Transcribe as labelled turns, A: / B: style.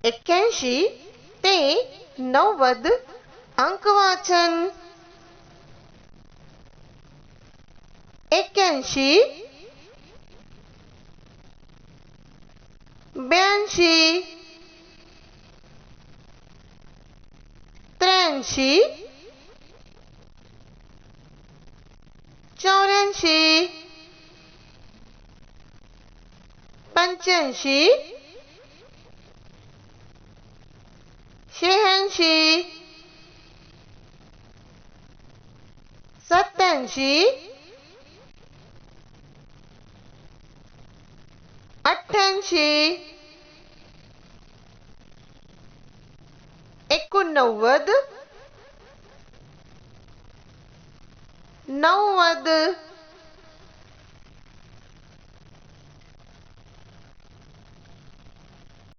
A: एक्क्याऐंशी ते 90 अंकवाचन. 81 82 83 84 85 86 87 88 89 90